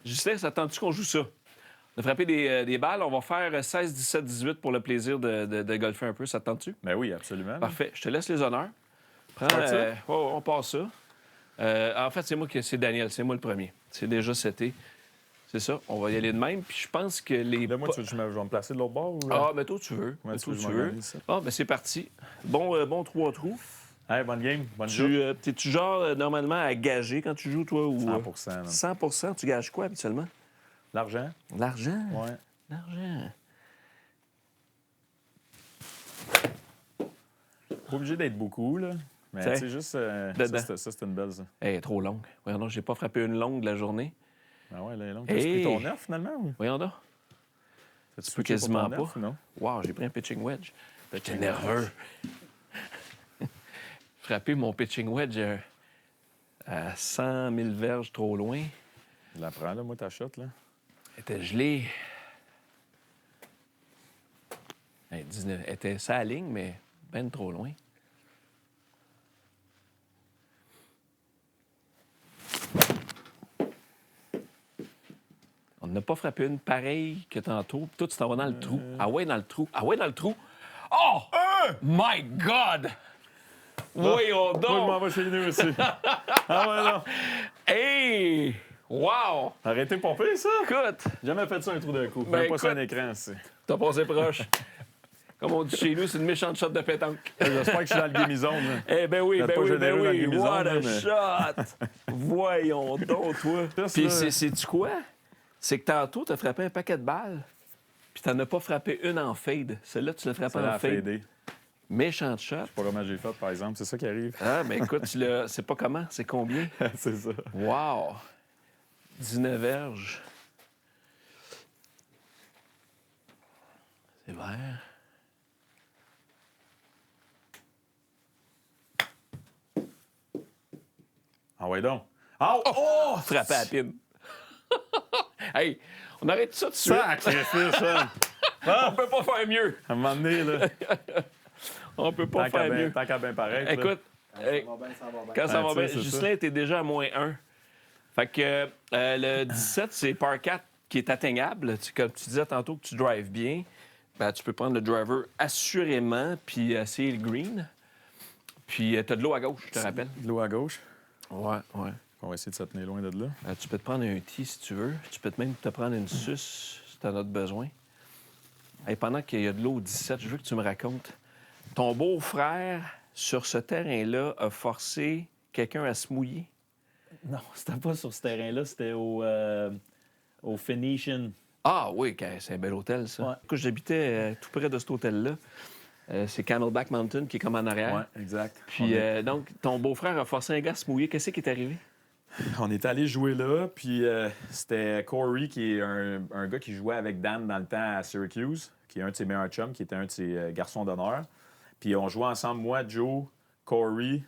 Justin, ça tente-tu qu'on joue ça? On a frappé des balles. On va faire 16, 17, 18 pour le plaisir de golfer un peu. Ça te tente-tu? Ben oui, absolument. Parfait. Je te laisse les honneurs. Prends, Start ça? on passe ça. En fait, c'est Daniel. C'est moi le premier. C'est déjà seté. C'est ça. On va y aller de même. Puis je pense que les... Là, moi, tu veux que je vais me placer de l'autre bord? Ou... Ah, mais toi, tu veux. Ouais, Mais toi, tu tu veux, je veux. m'organise ça. Ah, ben c'est parti. Bon 3 trous. Hey, bonne game, bonne joute. T'es-tu genre normalement à gager quand tu joues, toi? Ou, 100 man. 100 Tu gages quoi habituellement? L'argent? L'argent? Ouais. L'argent. Pas obligé d'être beaucoup, là. Mais T'sais, tu sais, juste... dedans. ça, c'est une belle, ça. Elle est trop longue. Voyons donc, j'ai pas frappé une longue de la journée. Ah ouais, elle est longue. Hey! T'as pris ton neuf, finalement? Ou... Voyons donc. T'as-tu peux switché pour quasiment ton neuf, pas. ou non? Wow, j'ai pris un pitching wedge. J'étais Pitching nerveux. Frappé mon pitching wedge à 100 000 verges trop loin. Je la prends, là, moi, ta shot, là. Elle était gelée. Elle était sa ligne, mais ben trop loin. On n'a pas frappé une pareille que tantôt. Puis toi, tu t'en vas dans le trou. Ah ouais, dans le trou. Ah ouais, dans le trou. Oh! My God! Voyons donc! Moi, je m'en vais chez nous aussi. Ah ouais, non. Hey! Wow! Arrêtez de pomper, ça. Écoute, Jamais fait ça un trou d'un coup. Ben, Même pas sur un écoute. écran, c'est... t'as passé proche. Comme on dit chez nous, c'est une méchante shot de pétanque. J'espère que je suis dans le game zone, là. Eh ben oui, Vous êtes ben pas oui, ben généreux dans le oui. Game What Zone, a là, mais- shot! Voyons donc, toi. Juste, Puis là. c'est-tu quoi? C'est que tantôt, t'as frappé un paquet de balles, puis t'en as pas frappé une en fade. Celle-là, tu l'as frappé Ça en l'a fade. fadé. Méchante shot. Pas comment j'ai fait, par exemple. C'est ça qui arrive. Ah, mais écoute, c'est pas comment, c'est combien? C'est ça. Wow! 19 verges. C'est vert. Ah ouais, donc. Oh! Oh! Frappé à la pine. Hey, on arrête ça tout de suite. Sacrifice, hein! On peut pas faire mieux. À un moment donné, là. On peut pas faire mieux. Tant qu'à bien paraître. là. Écoute, hey, quand ça va Ah, bien, tu sais, c'est Ghislain était déjà à -1. Fait que le 17, c'est par 4 qui est atteignable. Comme tu disais tantôt que tu drives bien, ben, tu peux prendre le driver assurément puis essayer le green. Puis tu as de l'eau à gauche, je te rappelle. De l'eau à gauche. Ouais, ouais. On va essayer de se tenir loin de là. Tu peux te prendre un tee si tu veux. Tu peux même te prendre une suce si tu en as besoin. Hey, pendant qu'il y a de l'eau au 17, je veux que tu me racontes. Ton beau-frère, sur ce terrain-là, a forcé quelqu'un à se mouiller. Non, c'était pas sur ce terrain-là, c'était au Phoenician. Ah oui, c'est un bel hôtel, ça. Ouais. Écoute, j'habitais tout près de cet hôtel-là. C'est Camelback Mountain qui est comme en arrière. Ouais, exact. Puis donc, ton beau-frère a forcé un gars à se mouiller. Qu'est-ce qui est arrivé? On est allé jouer là, puis c'était Corey, qui est un gars qui jouait avec Dan dans le temps à Syracuse, qui est un de ses meilleurs chums, qui était un de ses garçons d'honneur. Puis on jouait ensemble, moi, Joe, Corey,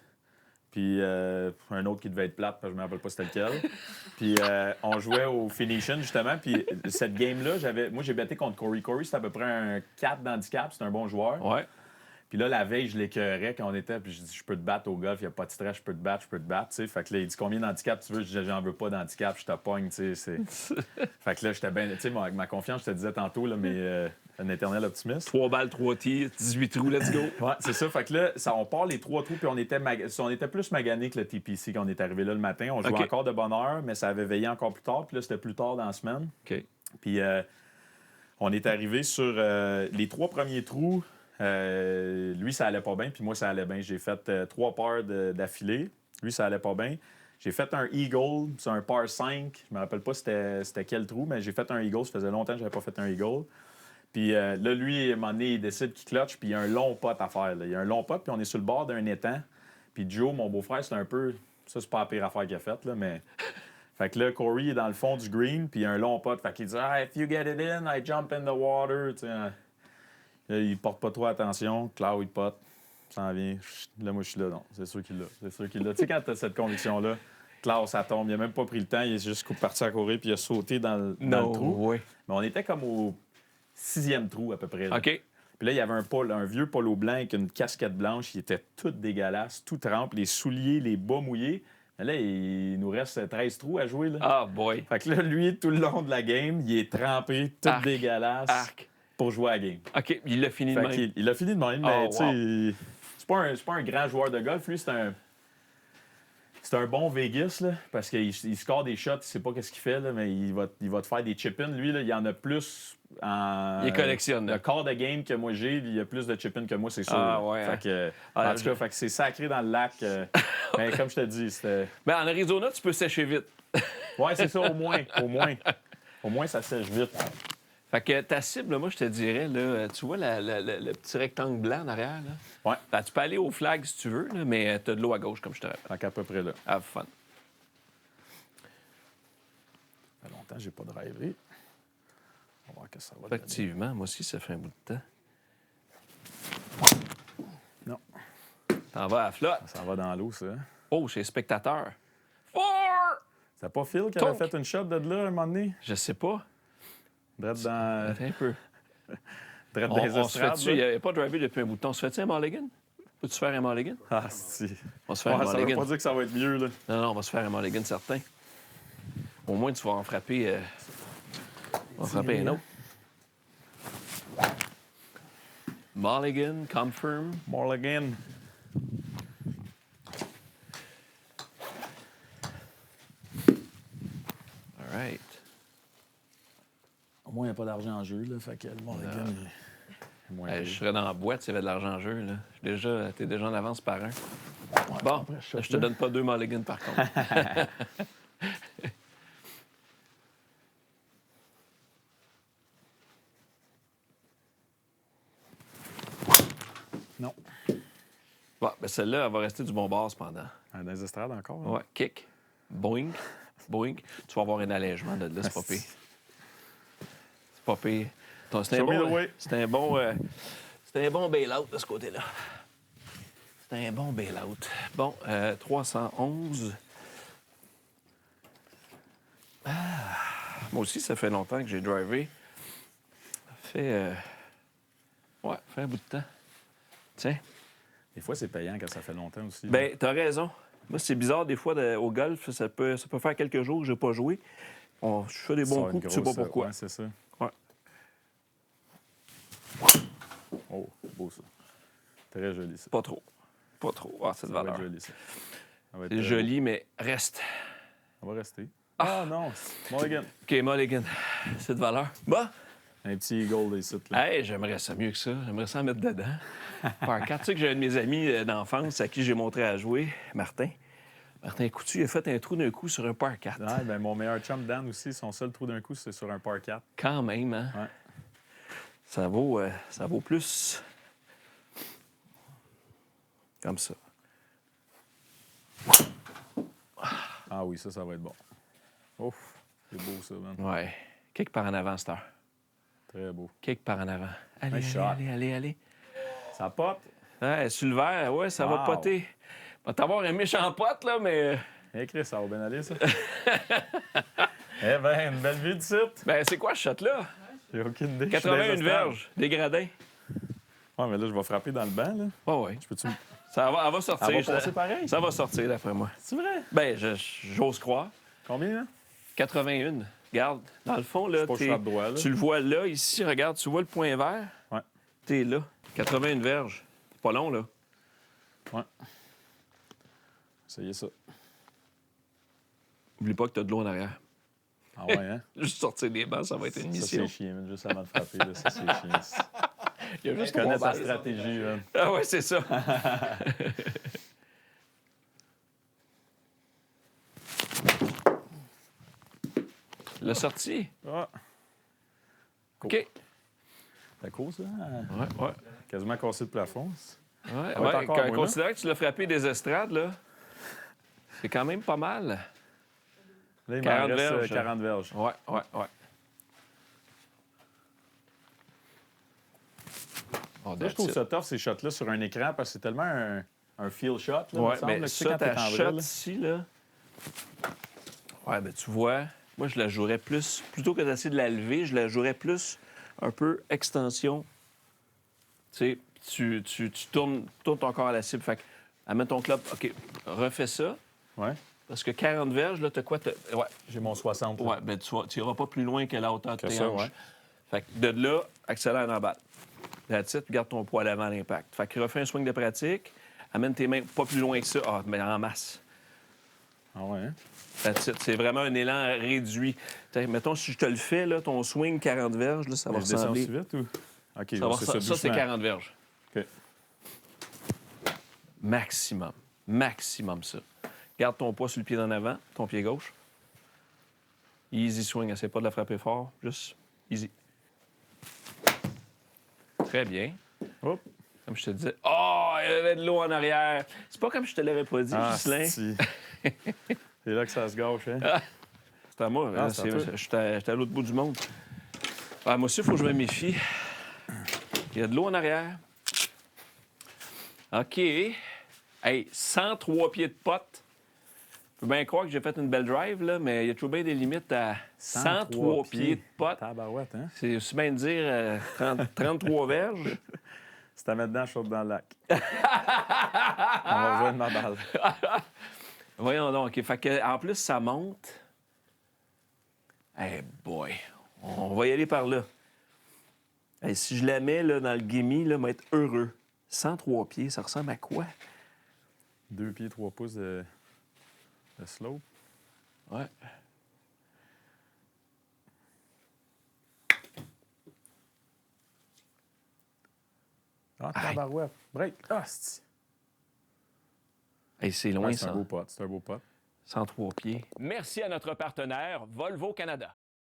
puis un autre qui devait être plate, parce que je ne me rappelle pas c'était lequel. Puis on jouait au Phoenician, justement. Puis cette game-là, moi, j'ai betté contre Corey. Corey, c'était à peu près un 4 d'handicap. C'est un bon joueur. Ouais. Puis là, la veille, je l'écœurais quand on était. Puis je dis, je peux te battre au golf, il n'y a pas de stress, je peux te battre, tu sais. Fait que là, il dit, combien d'handicap tu veux? Je dis, j'en veux pas d'handicap, je te pogne, tu sais. Fait que là, j'étais bien. Tu sais, avec ma confiance, je te disais tantôt, là, mais un éternel optimiste. 3 balles, 3 tirs, 18 trous, let's go. Ouais, c'est ça. Fait que là, on part les 3 trous, puis on était plus maganés que le TPC quand on est arrivé là le matin. On jouait OK. encore de bonne heure, mais ça avait veillé encore plus tard. Puis là, c'était plus tard dans la semaine. OK. Puis on est arrivé sur les 3 premiers trous. Lui, ça allait pas bien, puis moi, ça allait bien. J'ai fait 3 paires d'affilée. Lui, ça allait pas bien. J'ai fait un eagle, c'est un par 5. Je me rappelle pas c'était quel trou, mais j'ai fait un eagle. Ça faisait longtemps que j'avais pas fait un eagle. Puis là, lui, à un moment donné, il décide qu'il clutch, puis il y a un long putt à faire. Là. Il y a un long putt, puis on est sur le bord d'un étang. Puis Joe, mon beau-frère, c'est un peu... Ça, c'est pas la pire affaire qu'il a faite, là, mais... Fait que là, Corey est dans le fond du green, puis il y a un long putt. Fait qu'il dit « Ah, if you get it in, I jump in the water. » Tu sais, là, il porte pas trop attention. Cloud, il putt. Ça en vient. Là, moi, je suis là. Non, c'est sûr qu'il l'a. C'est sûr qu'il l'a. Tu sais, quand t'as cette conviction-là, Klaus, ça tombe. Il a même pas pris le temps. Il est juste parti à courir, puis il a sauté dans le trou. Oui. Mais on était comme au 6e trou, à peu près. Là. OK. Puis là, il y avait un vieux polo blanc avec une casquette blanche. Il était tout dégueulasse, tout trempe, les souliers, les bas mouillés. Mais là, il nous reste 13 trous à jouer. Là. Ah, boy. Fait que là, lui, tout le long de la game, il est trempé, tout Arc. dégueulasse, Arc. pour jouer à la game. OK, il l'a fini de Fait même. qu'il a fini de même, mais Oh, tu sais, c'est pas un grand joueur de golf. Lui, c'est un bon Vegas, là, parce qu'il score des shots, il sait pas qu'est-ce qu'il fait, là, mais il va te faire des chip-ins. Lui, là, il en a plus en... Il les collectionne. Le quart de game que moi j'ai, il y a plus de chip-in que moi, c'est sûr. Ah, là. ouais, Fait hein. que, Ah, en tout cas, fait que c'est sacré dans le lac. Mais comme je te dis, c'était... Ben, en Arizona, tu peux sécher vite. Ouais, c'est ça, au moins. Au moins, ça sèche vite. Fait que ta cible, moi, je te dirais, là, tu vois le petit rectangle blanc en arrière, là? Ouais, Ben, tu peux aller au flag si tu veux, là, mais t'as de l'eau à gauche, comme je te rappelle. fait qu'à peu près là. Have fun. Ça fait longtemps que j'ai pas drivé. On va voir que ça va donner. Effectivement, moi aussi, ça fait un bout de temps. Non, T'en vas à la flotte. ça va dans l'eau, ça. Oh, chez spectateur. Four! C'est pas Phil qui avait Tonk. fait une shot de là un moment donné? Je sais pas. Drette dans, Attends un peu. drette On, dans les on se estrades. fait-tu? Il là. n'a pas drivé depuis un bout de temps. On se fait-tu un mulligan? Peux-tu faire un mulligan? Ah, si. On se fait un Ouais, ça veut mulligan. pas dire que ça va être mieux, là. Non, on va se faire un mulligan certain. Au moins, tu vas en frapper. On va frapper un autre. Mulligan, confirm. Morligan. All right. Au moins, il n'y a pas d'argent en jeu, là. Fait que le Morligan est moins Je pire. serais dans la boîte s'il y avait de l'argent en jeu. Là. T'es déjà en avance par un. Bon, après, je te donne pas 2 mulligans par contre. Non. Bon, ben celle-là, elle va rester du bon bord cependant. Dans les estrades encore. hein? Ouais, kick, boing, boing. Tu vas avoir un allègement de là, c'est pas pire. C'est pas pire. C'est un Show me the bon, way. c'est un bon bail-out de ce côté-là. C'est un bon bail-out. Bon, 311. Ah, moi aussi, ça fait longtemps que j'ai drivé. Ça fait... ouais, ça fait un bout de temps. Tiens. Des fois, c'est payant quand ça fait longtemps aussi. Ben, t'as raison. Moi, c'est bizarre, des fois, au golf, ça peut faire quelques jours que j'ai pas joué. Je fais des bons coups, puis tu sais pas pourquoi. Ouais, c'est ça. Ouais. Oh, beau ça. Très joli ça. Pas trop. Pas trop. Ah, c'est de Ça va être valeur. joli ça. Ça va être C'est très joli, mais reste. beau. On va rester. Ah non, Morgan. OK, Mulligan, c'est de valeur. Bah, Un petit eagle des sites là. hey, j'aimerais ça mieux que ça. J'aimerais ça en mettre dedans. Par 4, tu sais que j'ai un de mes amis d'enfance à qui j'ai montré à jouer, Martin. Martin Coutu, il a fait un trou d'un coup sur un par 4. Ouais, ben, mon meilleur chum Dan aussi, son seul trou d'un coup, c'est sur un par 4. Quand même, hein? Ouais. Ça vaut plus. Comme ça. Ah oui, ça va être bon. Ouf, c'est beau ça, man. Ouais. Kick par en avant, cette heure. Très beau. Kick par en avant. Allez, Un shot. allez. Ça pote. Ouais, sur le verre, ouais, ça va Wow. poter. Va t'avoir un méchant pote, là, mais... Eh, Chris, ça va bien aller, ça. Eh ben, une belle vue du site. Ben, c'est quoi ce shot-là? J'ai aucune idée. Je suis dans les 81 estrades. verges, des gradins. Ouais, mais là, je vais frapper dans le banc, là. Oh, ouais. Je peux-tu... Elle va sortir. Elle va passer pareil? Ça va sortir, d'après moi. C'est vrai? Ben, j'ose croire. Combien, là? 81. Regarde, dans le fond, là, C'est pas que je frappe droit, là. tu le vois là, ici, regarde, tu vois le point vert? Ouais. T'es là. 81 verges. C'est pas long, là. Ouais. Essayez ça. Oublie pas que t'as de l'eau en arrière. Ah ouais, hein? Juste sortir des bancs, ça va être une Ça, mission. c'est chiant, man. Juste avant de frapper, là, ça, c'est chiant. Il y a Je juste connais trois ta balles. stratégie, man. Ah ouais, c'est ça. Le sorti. Ah, OK. c'est cool, ça. Ouais. Quasiment cassé le plafond. Ouais, va être ouais, encore moi, là. considérant que tu l'as frappé des estrades, là, c'est quand même pas mal. Là, il m'en 40 reste verges. 40 verges. Ouais. Oh, Là, je trouve ça tough, ces shots-là, sur un écran, parce que c'est tellement un feel shot, là, Ouais, me semble, mais là, tu sais, ça, quand t'es ta en vrai, shot là. ici, là... Ouais, ben tu vois, moi, je la jouerais plus... Plutôt que d'essayer de la lever, je la jouerais plus un peu extension. Tu sais, tu tournes ton corps à la cible. Fait que, amène ton club. OK, refais ça. Ouais. Parce que 40 verges, là, t'as quoi? Ouais, J'ai mon 60. là. ouais, ben tu n'iras pas plus loin que la hauteur de Que tes ça, hanches. ouais. Fait que de là, accélère en balle. That's it, garde ton poids à l'avant à l'impact. Fait que refais un swing de pratique, amène tes mains pas plus loin que ça. Ah, mais en masse. Ah ouais, hein? That's it. C'est vraiment un élan réduit. T'sais, mettons, si je te le fais, là, ton swing 40 verges, là, ça va Mais je descends ressembler... aussi vite ou? OK, Ça, va- c'est ça, c'est doucement. 40 verges. OK. Maximum. Maximum, ça. Garde ton poids sur le pied d'en avant, ton pied gauche. Easy swing. Essaie pas de la frapper fort. Juste easy. Très bien. Hop. Comme je te disais. Oh, il y avait de l'eau en arrière. C'est pas comme je te l'avais pas dit, Ah, Ghislain. c'est là que ça se gâche, hein? C'est à moi. Ah, Là, c'est à toi. j'étais à l'autre bout du monde. Ah, moi aussi, il faut que je me méfie. Il y a de l'eau en arrière. OK. Hey, 103 pieds de pote. Je peux bien croire que j'ai fait une belle drive, là, mais il y a toujours bien des limites à 103 pieds de pote. Tabarouette, hein? C'est aussi bien de dire 33 verges. Si t'as mettre dedans, je saute dans le lac. On va rejoindre ma balle. Voyons donc. OK. Fait que, en plus, ça monte. Hey boy. On va y aller par là. Hey, si je la mets là, dans le gimme, là, je vais être heureux. 103 pieds, ça ressemble à quoi? 2 pieds, 3 pouces de slope. Ouais. Ah, tabarouette. Break. Ah, c'est... Hey, c'est loin, Ouais, c'est ça. un beau pote. C'est un beau pote. 103 pieds. Merci à notre partenaire Volvo Canada.